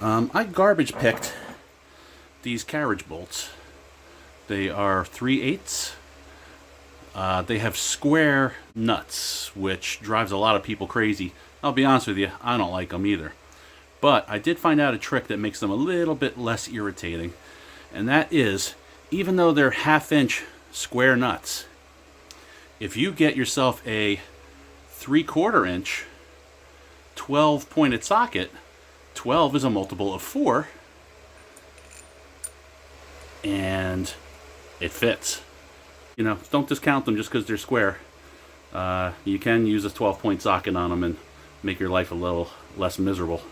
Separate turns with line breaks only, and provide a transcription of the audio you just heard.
I garbage picked these carriage bolts. They are 3/8. They have square nuts, which drives a lot of people crazy. I'll be honest with you, I don't like them either. But I did find out a trick that makes them a little bit less irritating. And that is, even though they're 1/2 inch square nuts, if you get yourself a 3/4 inch 12 pointed socket, 12 is a multiple of 4, and it fits. You know, don't discount them just because they're square. You can use a 12 point socket on them and make your life a little less miserable.